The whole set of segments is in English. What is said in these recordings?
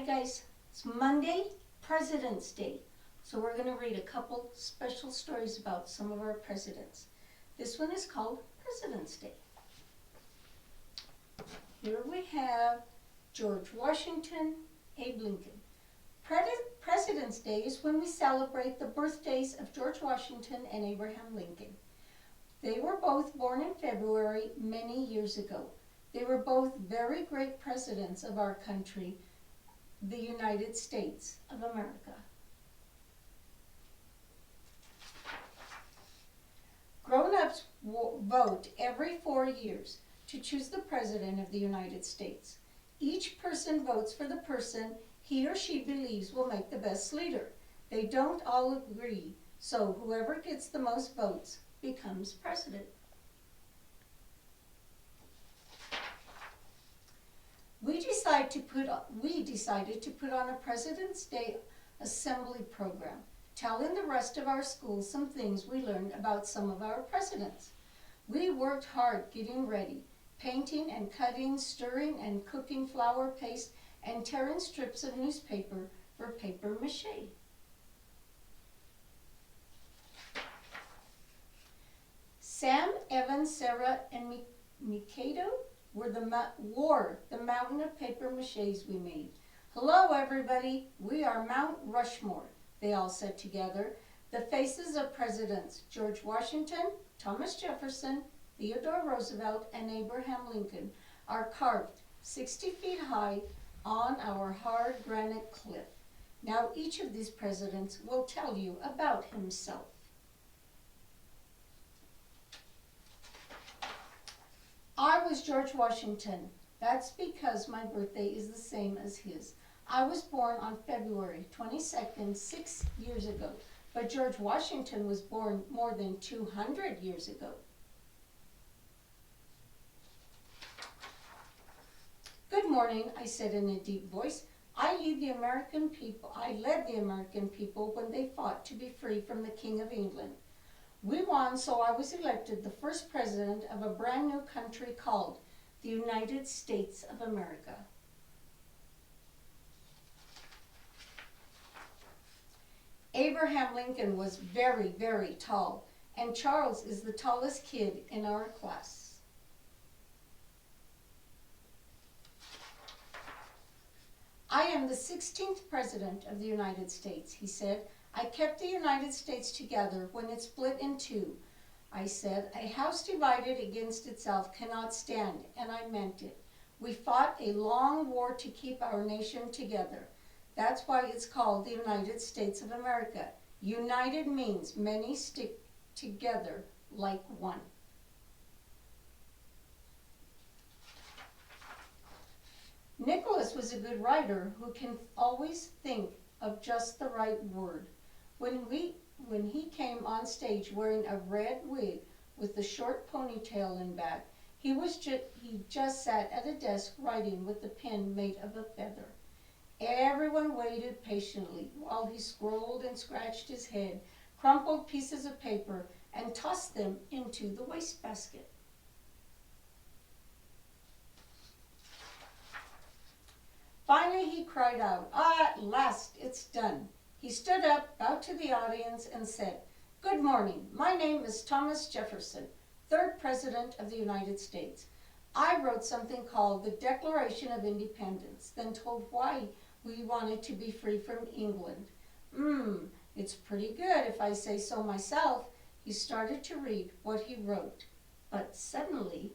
guys, it's Monday, President's Day. So we're going to read a couple special stories about some of our presidents. This one is called President's Day. Here we have George Washington, Abe Lincoln. President's Day is when we celebrate the birthdays of George Washington and Abraham Lincoln. They were both born in February many years ago. They were both very great presidents of our country, the United States of America. Grown-ups vote every 4 years to choose the President of the United States. Each person votes for the person he or she believes will make the best leader. They don't all agree, so whoever gets the most votes becomes president. We decided to put on a President's Day assembly program, telling the rest of our school some things we learned about some of our presidents. We worked hard getting ready, painting and cutting, stirring and cooking flour paste, and tearing strips of newspaper for paper mache. Sam, Evan, Sarah, and Mikado wore the mountain of paper maches we made. Hello, everybody. We are Mount Rushmore, they all said together. The faces of Presidents George Washington, Thomas Jefferson, Theodore Roosevelt, and Abraham Lincoln are carved 60 feet high on our hard granite cliff. Now each of these presidents will tell you about himself. I was George Washington. That's because my birthday is the same as his. I was born on February 22nd, 6 years ago, but George Washington was born more than 200 years ago. Good morning, I said in a deep voice. I led the American people when they fought to be free from the King of England. We won, so I was elected the first president of a brand new country called the United States of America. Abraham Lincoln was very, very tall, and Charles is the tallest kid in our class. I am the 16th President of the United States, he said. I kept the United States together when it split in two. I said, a house divided against itself cannot stand, and I meant it. We fought a long war to keep our nation together. That's why it's called the United States of America. United means many stick together like one. Nicholas was a good writer who can always think of just the right word. When he came on stage wearing a red wig with a short ponytail in back, he just sat at a desk writing with a pen made of a feather. Everyone waited patiently while he scrolled and scratched his head, crumpled pieces of paper, and tossed them into the wastebasket. Finally, he cried out, at last, it's done. He stood up, bowed to the audience, and said, good morning. My name is Thomas Jefferson, 3rd President of the United States. I wrote something called the Declaration of Independence, then told why we wanted to be free from England. It's pretty good if I say so myself. He started to read what he wrote, but suddenly,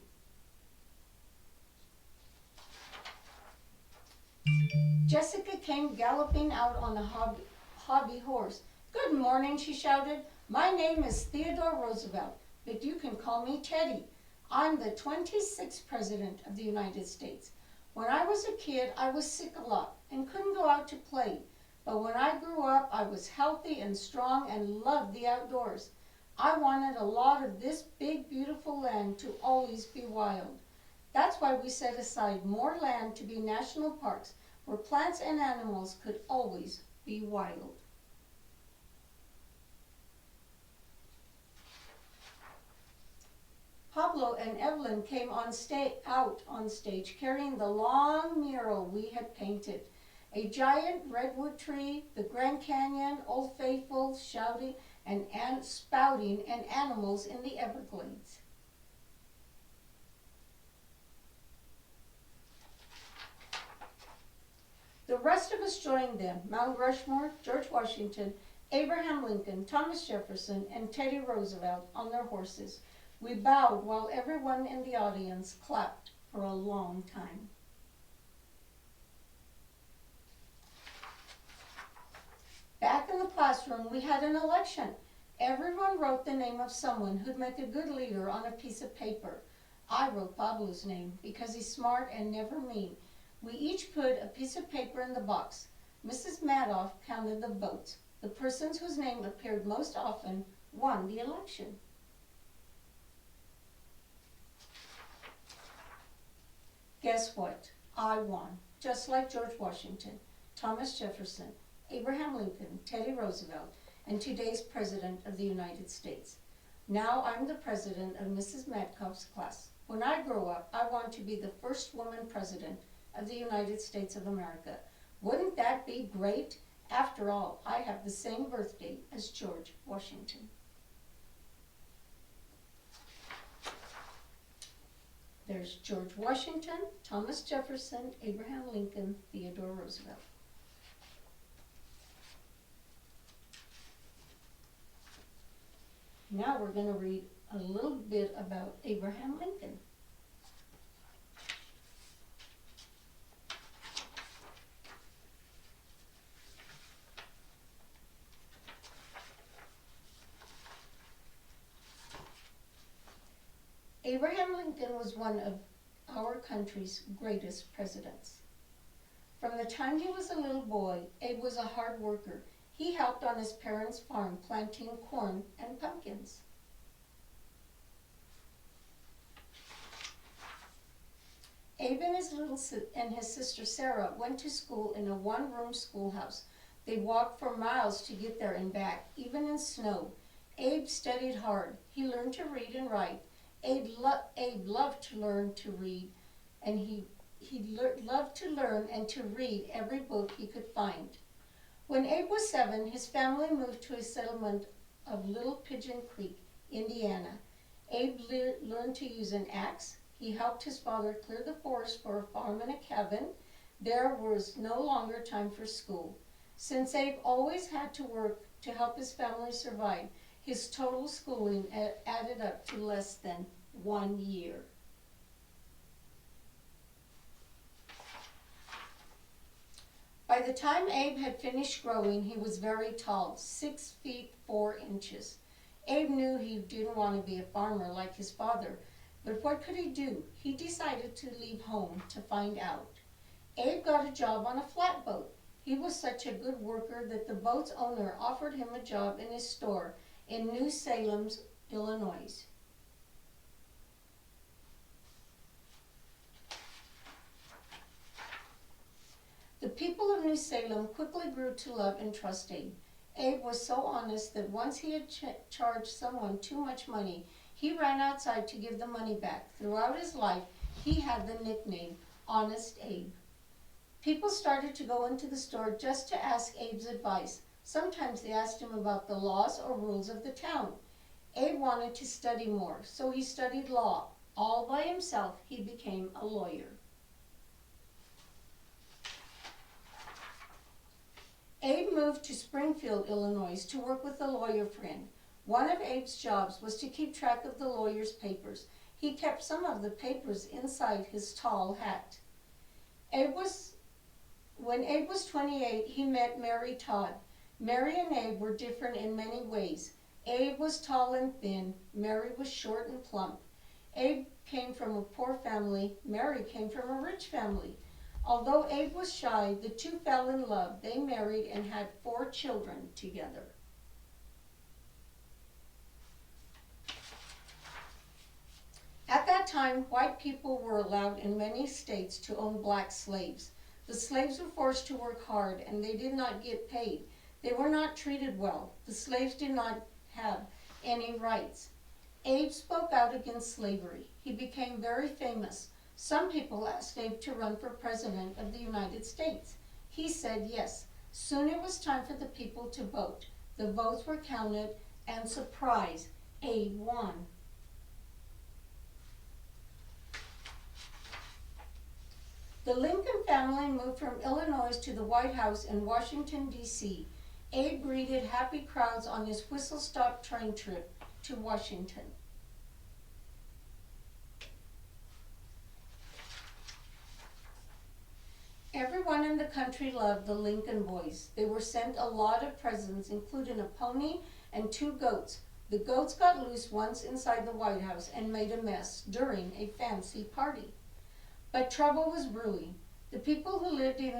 Jessica came galloping out on a hobby horse. Good morning, she shouted. My name is Theodore Roosevelt, but you can call me Teddy. I'm the 26th President of the United States. When I was a kid, I was sick a lot and couldn't go out to play. But when I grew up, I was healthy and strong and loved the outdoors. I wanted a lot of this big, beautiful land to always be wild. That's why we set aside more land to be national parks where plants and animals could always be wild. Pablo and Evelyn came out on stage carrying the long mural we had painted. A giant redwood tree, the Grand Canyon, Old Faithful, shouting and spouting, and animals in the Everglades. The rest of us joined them: Mount Rushmore, George Washington, Abraham Lincoln, Thomas Jefferson, and Teddy Roosevelt on their horses. We bowed while everyone in the audience clapped for a long time. Back in the classroom, we had an election. Everyone wrote the name of someone who'd make a good leader on a piece of paper. I wrote Pablo's name because he's smart and never mean. We each put a piece of paper in the box. Mrs. Madoff counted the votes. The persons whose name appeared most often won the election. Guess what? I won, just like George Washington, Thomas Jefferson, Abraham Lincoln, Teddy Roosevelt, and today's President of the United States. Now I'm the president of Mrs. Madkoff's class. When I grow up, I want to be the first woman president of the United States of America. Wouldn't that be great? After all, I have the same birthday as George Washington. There's George Washington, Thomas Jefferson, Abraham Lincoln, Theodore Roosevelt. Now we're going to read a little bit about Abraham Lincoln. Abraham Lincoln was one of our country's greatest presidents. From the time he was a little boy, Abe was a hard worker. He helped on his parents' farm, planting corn and pumpkins. Abe and his sister Sarah went to school in a one-room schoolhouse. They walked for miles to get there and back, even in snow. Abe studied hard. He learned to read and write. Abe loved to learn to read, and he loved to learn and to read every book he could find. When Abe was 7, his family moved to a settlement of Little Pigeon Creek, Indiana. Abe learned to use an axe. He helped his father clear the forest for a farm and a cabin. There was no longer time for school. Since Abe always had to work to help his family survive, his total schooling added up to less than 1 year. By the time Abe had finished growing, he was very tall, 6 feet 4 inches. Abe knew he didn't want to be a farmer like his father, but what could he do? He decided to leave home to find out. Abe got a job on a flatboat. He was such a good worker that the boat's owner offered him a job in his store in New Salem, Illinois. The people of New Salem quickly grew to love and trust Abe. Abe was so honest that once he had charged someone too much money, he ran outside to give the money back. Throughout his life, he had the nickname Honest Abe. People started to go into the store just to ask Abe's advice. Sometimes they asked him about the laws or rules of the town. Abe wanted to study more, so he studied law. All by himself, he became a lawyer. Abe moved to Springfield, Illinois to work with a lawyer friend. One of Abe's jobs was to keep track of the lawyer's papers. He kept some of the papers inside his tall hat. When Abe was 28, he met Mary Todd. Mary and Abe were different in many ways. Abe was tall and thin. Mary was short and plump. Abe came from a poor family. Mary came from a rich family. Although Abe was shy, the two fell in love. They married and had 4 children together. At that time, white people were allowed in many states to own black slaves. The slaves were forced to work hard, and they did not get paid. They were not treated well. The slaves did not have any rights. Abe spoke out against slavery. He became very famous. Some people asked Abe to run for president of the United States. He said yes. Soon it was time for the people to vote. The votes were counted, and surprise, Abe won. The Lincoln family moved from Illinois to the White House in Washington, D.C. Abe greeted happy crowds on his whistle-stop train trip to Washington. Everyone in the country loved the Lincoln boys. They were sent a lot of presents, including a pony and 2 goats. The goats got loose once inside the White House and made a mess during a fancy party. But trouble was brewing. The people who lived in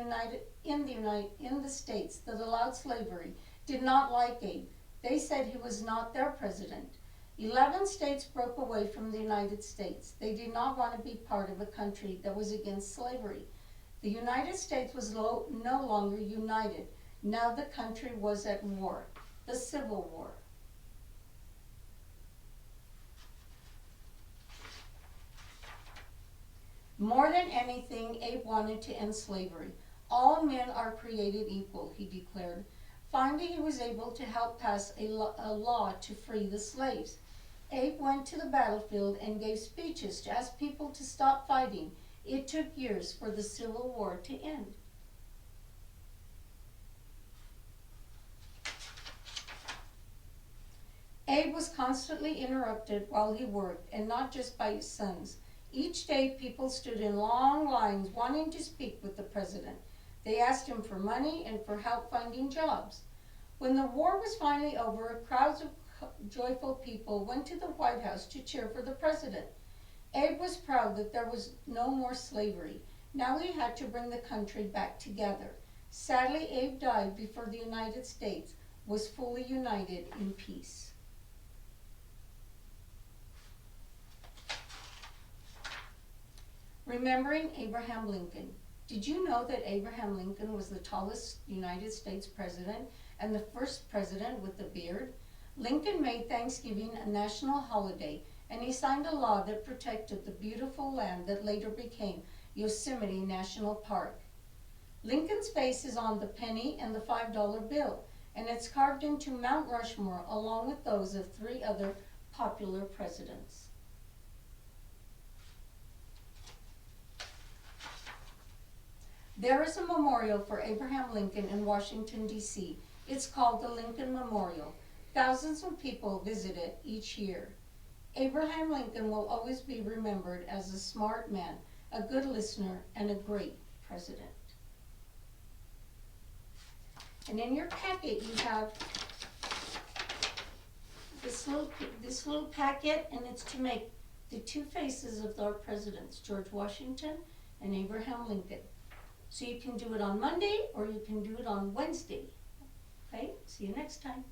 the states that allowed slavery did not like Abe. They said he was not their president. 11 states broke away from the United States. They did not want to be part of a country that was against slavery. The United States was no longer united. Now the country was at war, the Civil War. More than anything, Abe wanted to end slavery. All men are created equal, he declared. Finally, he was able to help pass a law to free the slaves. Abe went to the battlefield and gave speeches to ask people to stop fighting. It took years for the Civil War to end. Abe was constantly interrupted while he worked, and not just by his sons. Each day, people stood in long lines wanting to speak with the president. They asked him for money and for help finding jobs. When the war was finally over, crowds of joyful people went to the White House to cheer for the president. Abe was proud that there was no more slavery. Now he had to bring the country back together. Sadly, Abe died before the United States was fully united in peace. Remembering Abraham Lincoln. Did you know that Abraham Lincoln was the tallest United States president and the first president with a beard? Lincoln made Thanksgiving a national holiday, and he signed a law that protected the beautiful land that later became Yosemite National Park. Lincoln's face is on the penny and the $5 bill, and it's carved into Mount Rushmore along with those of 3 other popular presidents. There is a memorial for Abraham Lincoln in Washington, D.C. It's called the Lincoln Memorial. Thousands of people visit it each year. Abraham Lincoln will always be remembered as a smart man, a good listener, and a great president. And in your packet you have this little packet, and it's to make the 2 faces of our presidents, George Washington and Abraham Lincoln. So you can do it on Monday or you can do it on Wednesday. Okay, see you next time.